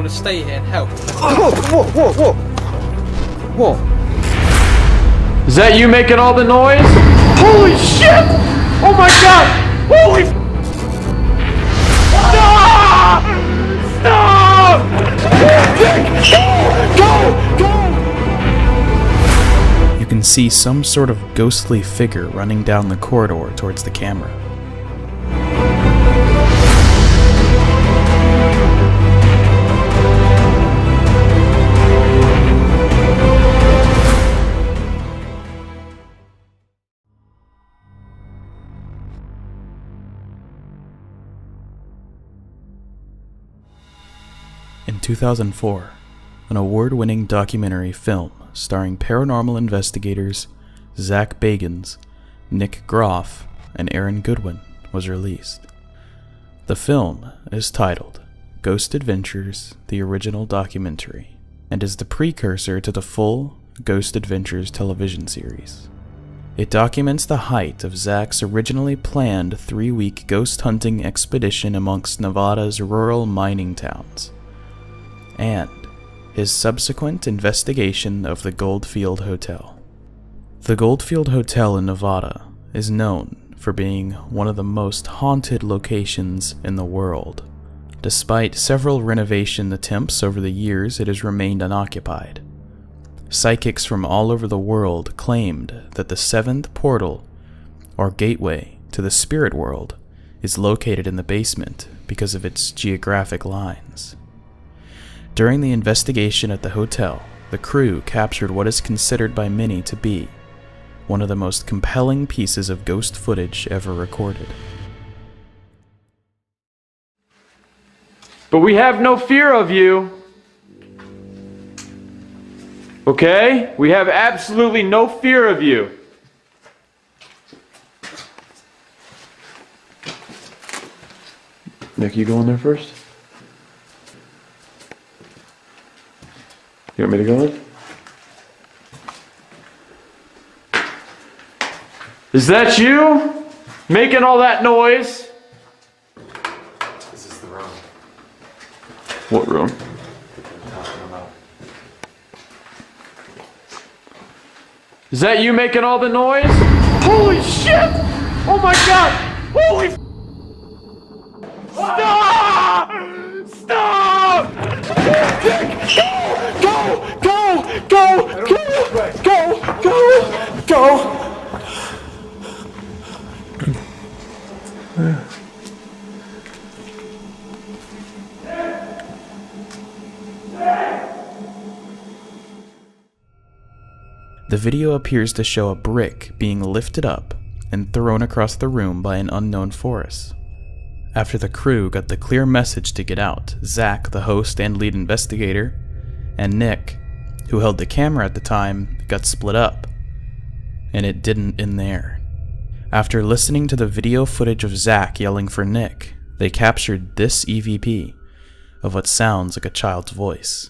want to stay here and help. Whoa! Is that you making all the noise? Holy shit! Oh my god! Holy Stop! Go! You can see some sort of ghostly figure running down the corridor towards the camera. In 2004, an award-winning documentary film starring paranormal investigators Zach Bagans, Nick Groff, and Aaron Goodwin was released. The film is titled Ghost Adventures: The Original Documentary, and is the precursor to the full Ghost Adventures television series. It documents the height of Zach's originally planned 3-week ghost hunting expedition amongst Nevada's rural mining towns, and his subsequent investigation of the Goldfield Hotel. The Goldfield Hotel in Nevada is known for being one of the most haunted locations in the world. Despite several renovation attempts over the years, it has remained unoccupied. Psychics from all over the world claimed that the seventh portal, or gateway to the spirit world, is located in the basement because of its geographic lines. During the investigation at the hotel, the crew captured what is considered by many to be one of the most compelling pieces of ghost footage ever recorded. But we have no fear of you. Okay? We have absolutely no fear of you. Nick, you go in there first? You want me to go in? Is that you? Making all that noise? This is the room. What room? That they're talking about. Is that you making all the noise? Holy shit! Oh my god! Holy Stop! Stop! Go! The video appears to show a brick being lifted up and thrown across the room by an unknown force. After the crew got the clear message to get out, Zach, the host and lead investigator, and Nick, who held the camera at the time, got split up. And it didn't end there. After listening to the video footage of Zach yelling for Nick, they captured this EVP of what sounds like a child's voice.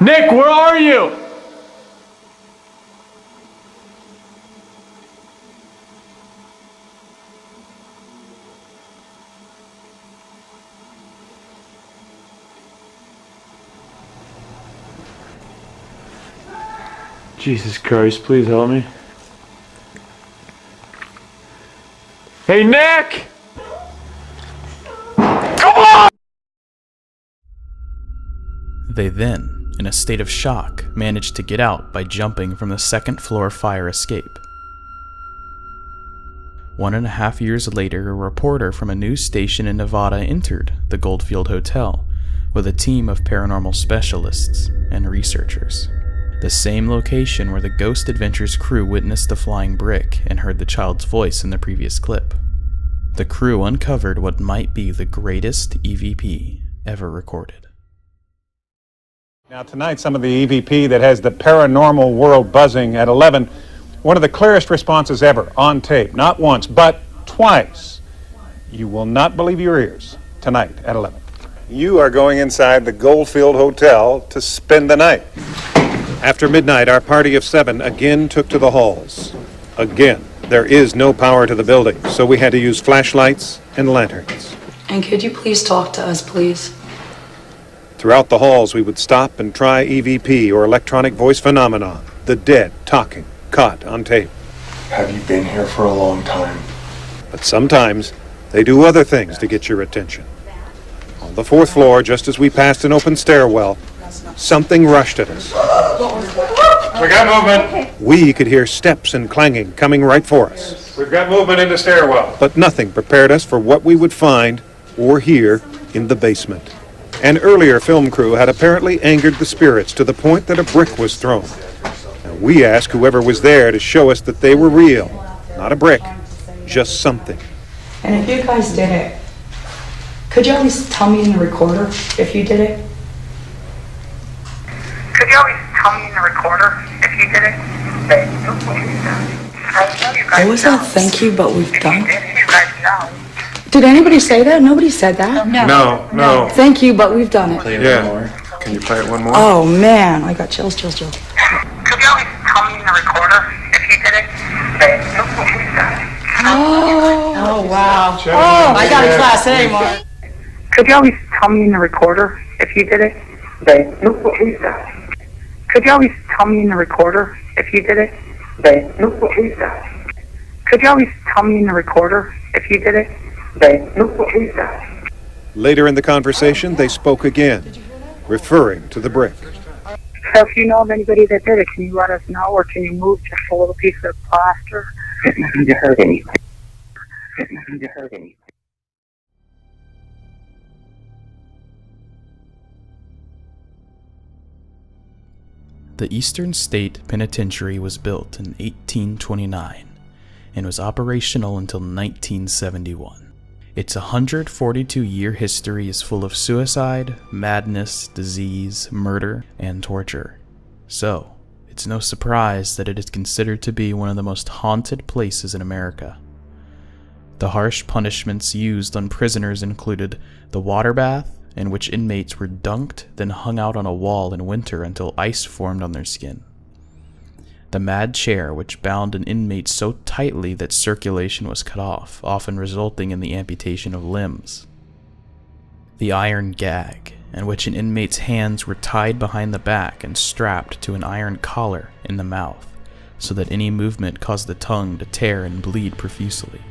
Nick, where are you? Jesus Christ, please help me. Hey, Nick! Come on! They then, in a state of shock, managed to get out by jumping from the second-floor fire escape. 1.5 years later, a reporter from a news station in Nevada entered the Goldfield Hotel with a team of paranormal specialists and researchers. The same location where the Ghost Adventures crew witnessed the flying brick and heard the child's voice in the previous clip. the crew uncovered what might be the greatest EVP ever recorded. Now tonight, some of the EVP that has the paranormal world buzzing at 11. One of the clearest responses ever on tape, not once, but twice. You will not believe your ears tonight at 11. You are going inside the Goldfield Hotel to spend the night. After midnight, our party of 7 again took to the halls. Again, there is no power to the building, so we had to use flashlights and lanterns. And could you please talk to us, please? Throughout the halls, we would stop and try EVP, or electronic voice phenomenon, the dead talking, caught on tape. Have you been here for a long time? But sometimes, they do other things to get your attention. On the 4th floor, just as we passed an open stairwell, something rushed at us. We got movement. We could hear steps and clanging coming right for us. We've got movement in the stairwell. But nothing prepared us for what we would find or hear in the basement. An earlier film crew had apparently angered the spirits to the point that a brick was thrown. Now, we asked whoever was there to show us that they were real. Not a brick, just something. And if you guys did it, could you at least tell me in the recorder if you did it? Could you always tell me in the recorder if you did it? What was that thank you, but we've done? You guys know. Did anybody say that? Nobody said that. No. Thank you, but we've done it. Play it one more. Can you play it one more? Oh man, I got chills. Could you always tell me in the recorder if you did it? Oh wow. Oh, I got a class A, Mark. Could you always tell me in the recorder if you did it? Could you always tell me in the recorder if you did it? Could you always tell me in the recorder if you did it? Later in the conversation, they spoke again, referring to the brick. So if you know of anybody that did it, can you let us know, or can you move just a little piece of plaster? There's nothing to hurt anything. The Eastern State Penitentiary was built in 1829 and was operational until 1971. Its 142-year history is full of suicide, madness, disease, murder, and torture. So, it's no surprise that it is considered to be one of the most haunted places in America. The harsh punishments used on prisoners included the water bath, in which inmates were dunked, then hung out on a wall in winter until ice formed on their skin. The mad chair, which bound an inmate so tightly that circulation was cut off, often resulting in the amputation of limbs. The iron gag, in which an inmate's hands were tied behind the back and strapped to an iron collar in the mouth, so that any movement caused the tongue to tear and bleed profusely.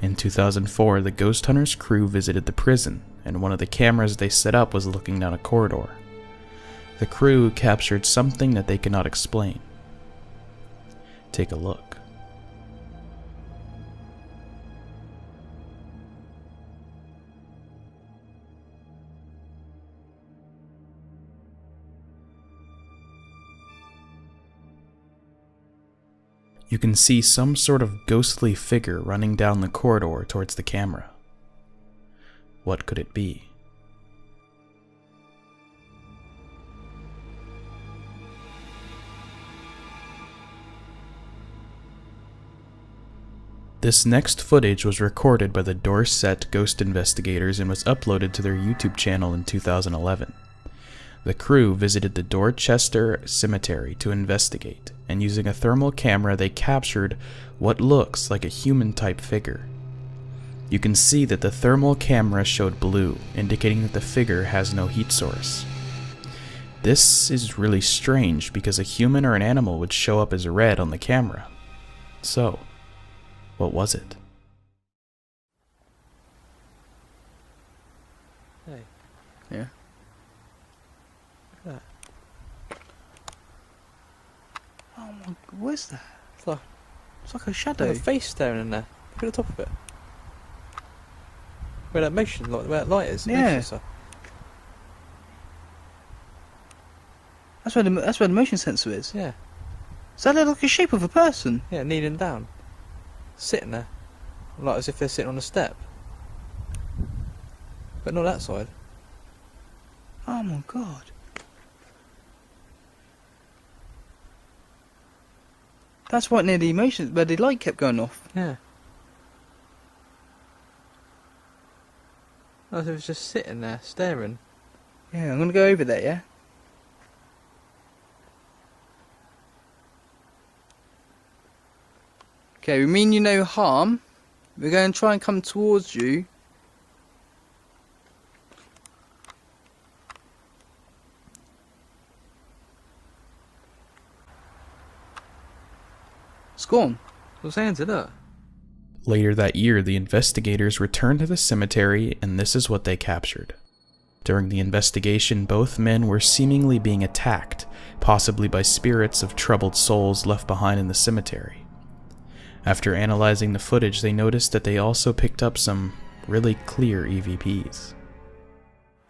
In 2004, the Ghost Hunters crew visited the prison, and one of the cameras they set up was looking down a corridor. The crew captured something that they could not explain. Take a look. You can see some sort of ghostly figure running down the corridor towards the camera. What could it be? This next footage was recorded by the Dorset ghost investigators and was uploaded to their YouTube channel in 2011. The crew visited the Dorchester Cemetery to investigate, and using a thermal camera they captured what looks like a human-type figure. You can see that the thermal camera showed blue, indicating that the figure has no heat source. This is really strange because a human or an animal would show up as red on the camera. So, what was it? Hey. Yeah. Look at that. Oh my god, what is that? It's like a shadow. a face staring in there. Look at the top of it. Where that motion, like where that light is. Yeah. Motion stuff. That's where the motion sensor is. Yeah. Does that look like a shape of a person? Yeah, kneeling down. Sitting there. Like as if they're sitting on a step. But not that side. Oh my god. That's right near the emotions where the light kept going off. Yeah. As if it was just sitting there, staring. Yeah, I'm gonna go over there, yeah? Okay, we mean you no harm. We're going to try and come towards you. It's gone. I was saying to that. Later that year, the investigators returned to the cemetery, and this is what they captured. During the investigation, both men were seemingly being attacked, possibly by spirits of troubled souls left behind in the cemetery. After analyzing the footage, they noticed that they also picked up some really clear EVPs.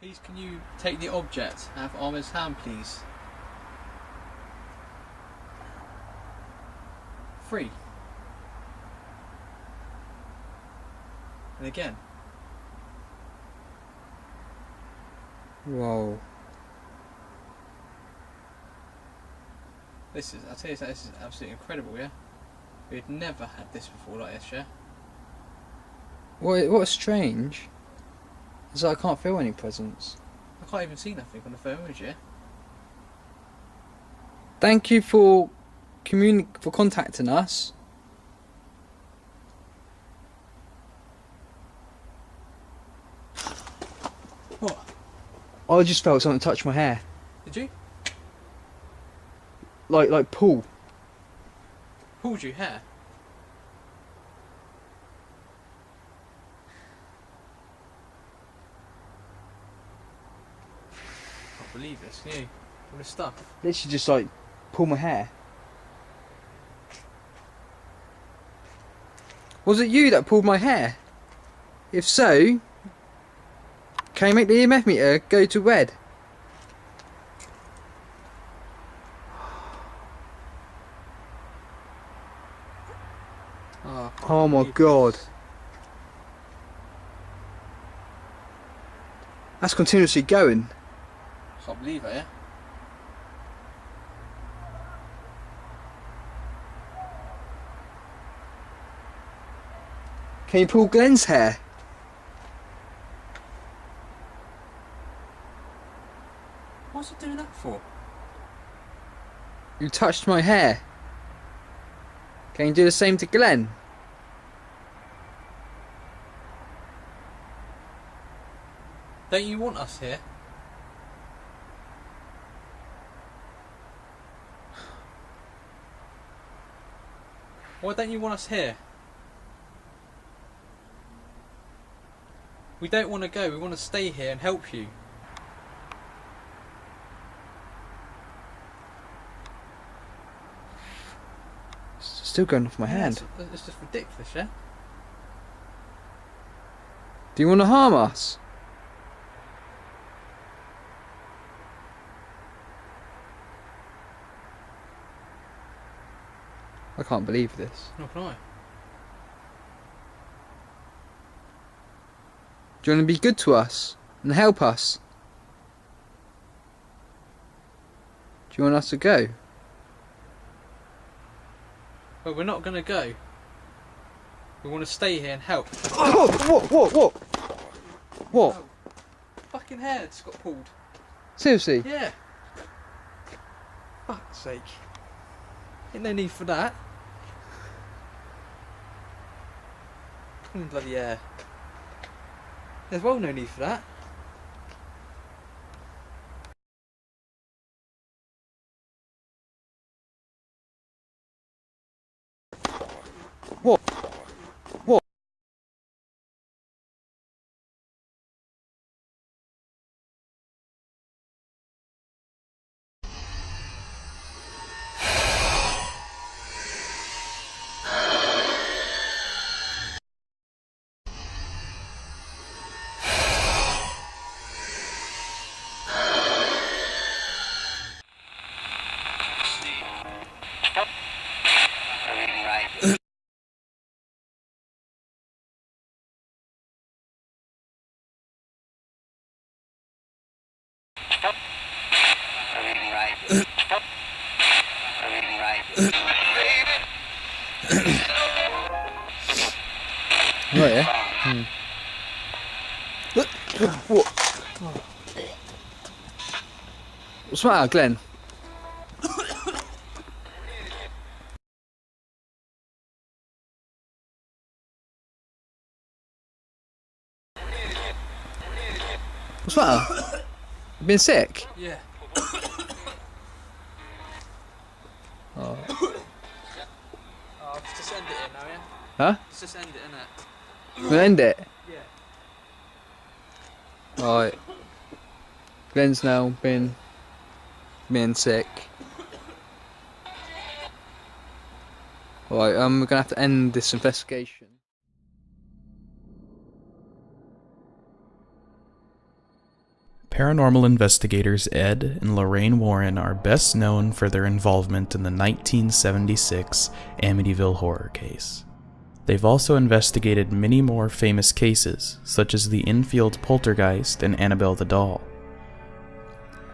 Please, can you take the object out of Armor's hand, please? 3. And again. Whoa. I tell you, this is absolutely incredible, yeah? We'd never had this before like this, yeah? What's strange is that I can't feel any presence. I can't even see nothing on the phone, would you? Thank you for contacting us. What? I just felt something touch my hair. Did you? Like pull. Pulled you hair? I can't believe this, can you? All this stuff. Literally just like pull my hair. Was it you that pulled my hair? If so, can you make the EMF meter go to red? Oh, I can't Oh my believe god. this. That's continuously going. I can't believe it, yeah? Can you pull Glenn's hair? What's it doing that for? You touched my hair. Can you do the same to Glenn? Don't you want us here? Why don't you want us here? We don't want to go, we want to stay here and help you. It's still going off my hand. It's just ridiculous, yeah? Do you want to harm us? I can't believe this. Nor can I. Do you want to be good to us and help us? Do you want us to go? But we're not going to go. We want to stay here and help. What? What? Oh, fucking hair just got pulled. Seriously? Yeah. Fuck's sake. Ain't no need for that. Bloody hair. There's well no need for that. Right, yeah? Look, what? What's the matter, Glenn? What's the matter? You been sick? Yeah. Oh. Oh, just end it in now, yeah? Huh? Just end it, innit? We'll end it? Yeah. Right. Glenn's now been sick. Right, we're gonna have to end this investigation. Paranormal investigators Ed and Lorraine Warren are best known for their involvement in the 1976 Amityville horror case. They've also investigated many more famous cases, such as the Infield poltergeist and Annabelle the doll.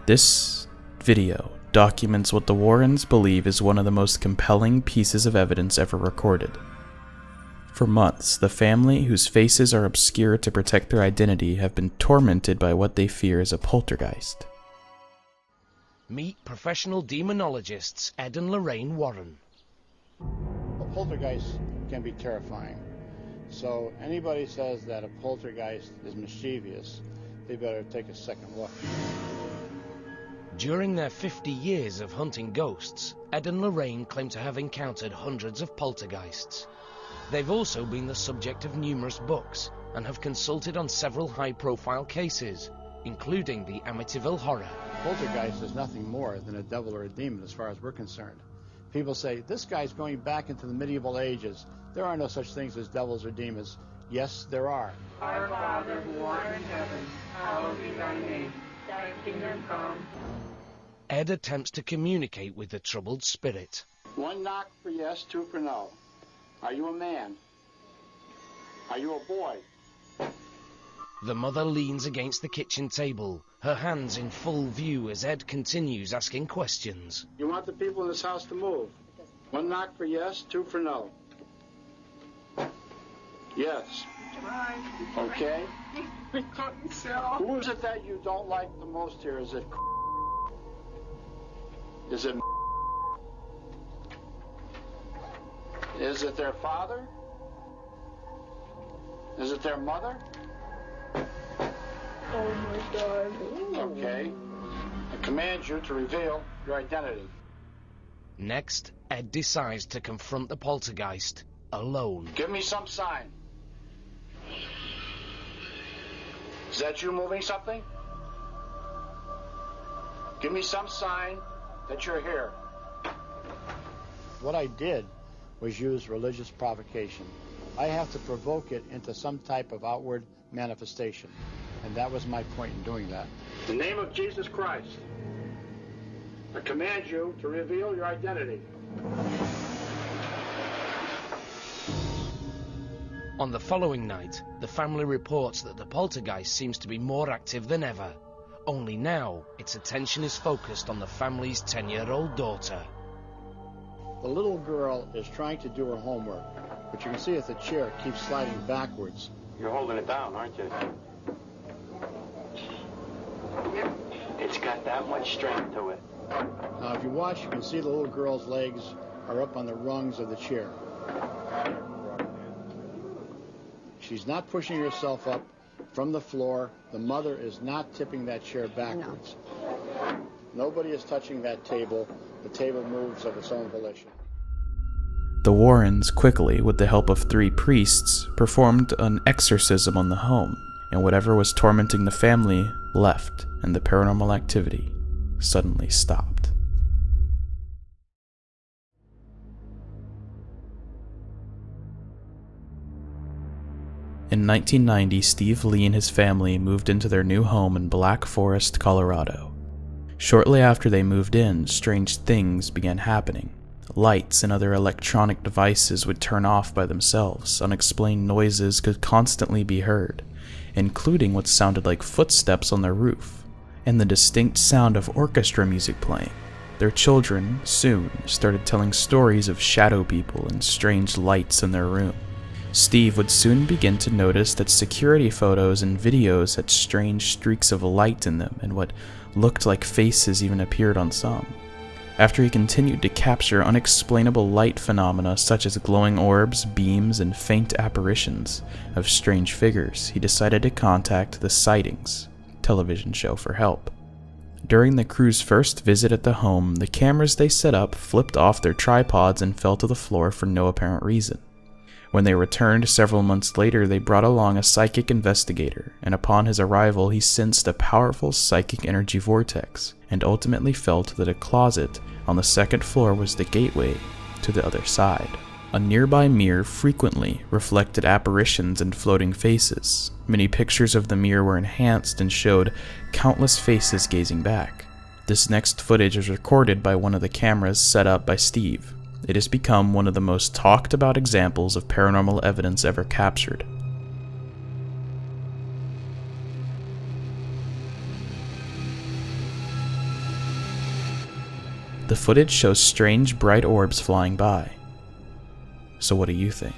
This video documents what the Warrens believe is one of the most compelling pieces of evidence ever recorded. For months, the family, whose faces are obscured to protect their identity, have been tormented by what they fear is a poltergeist. Meet professional demonologists Ed and Lorraine Warren. A poltergeist can be terrifying. So anybody says that a poltergeist is mischievous, they better take a second look. During their 50 years of hunting ghosts, Ed and Lorraine claim to have encountered hundreds of poltergeists. They've also been the subject of numerous books and have consulted on several high-profile cases, including the Amityville horror. Poltergeist is nothing more than a devil or a demon as far as we're concerned. People say, this guy's going back into the medieval ages. There are no such things as devils or demons. Yes, there are. Our Father who art in heaven, hallowed be thy name. Thy kingdom come. Ed attempts to communicate with the troubled spirit. One knock for yes, two for no. Are you a man? Are you a boy? The mother leans against the kitchen table, her hands in full view as Ed continues asking questions. You want the people in this house to move? One knock for yes, two for no. Yes. Okay. Who is it that you don't like the most here? Is it? Is it? Is it their father? Is it their mother? Oh my God. Okay. I command you to reveal your identity. Next, Ed decides to confront the poltergeist alone. Give me some sign. Is that you moving something? Give me some sign that you're here. What I did was use religious provocation. I have to provoke it into some type of outward manifestation. And that was my point in doing that. In the name of Jesus Christ, I command you to reveal your identity. On the following night, the family reports that the poltergeist seems to be more active than ever. Only now, its attention is focused on the family's 10-year-old daughter. The little girl is trying to do her homework, but you can see that the chair keeps sliding backwards. You're holding it down, aren't you? It's got that much strength to it. Now, if you watch, you can see the little girl's legs are up on the rungs of the chair. She's not pushing herself up from the floor. The mother is not tipping that chair backwards. No. Nobody is touching that table. The table moves of its own volition. The Warrens quickly, with the help of 3 priests, performed an exorcism on the home, and whatever was tormenting the family left, and the paranormal activity suddenly stopped. In 1990, Steve Lee and his family moved into their new home in Black Forest, Colorado. Shortly after they moved in, strange things began happening. Lights and other electronic devices would turn off by themselves. Unexplained noises could constantly be heard, including what sounded like footsteps on the roof, and the distinct sound of orchestra music playing. Their children soon started telling stories of shadow people and strange lights in their room. Steve would soon begin to notice that security photos and videos had strange streaks of light in them, and what looked like faces even appeared on some. After he continued to capture unexplainable light phenomena such as glowing orbs, beams, and faint apparitions of strange figures, he decided to contact the Sightings television show for help. During the crew's first visit at the home, the cameras they set up flipped off their tripods and fell to the floor for no apparent reason. When they returned several months later, they brought along a psychic investigator, and upon his arrival he sensed a powerful psychic energy vortex, and ultimately felt that a closet on the second floor was the gateway to the other side. A nearby mirror frequently reflected apparitions and floating faces. Many pictures of the mirror were enhanced and showed countless faces gazing back. This next footage was recorded by one of the cameras set up by Steve. It has become one of the most talked about examples of paranormal evidence ever captured. The footage shows strange bright orbs flying by. So what do you think?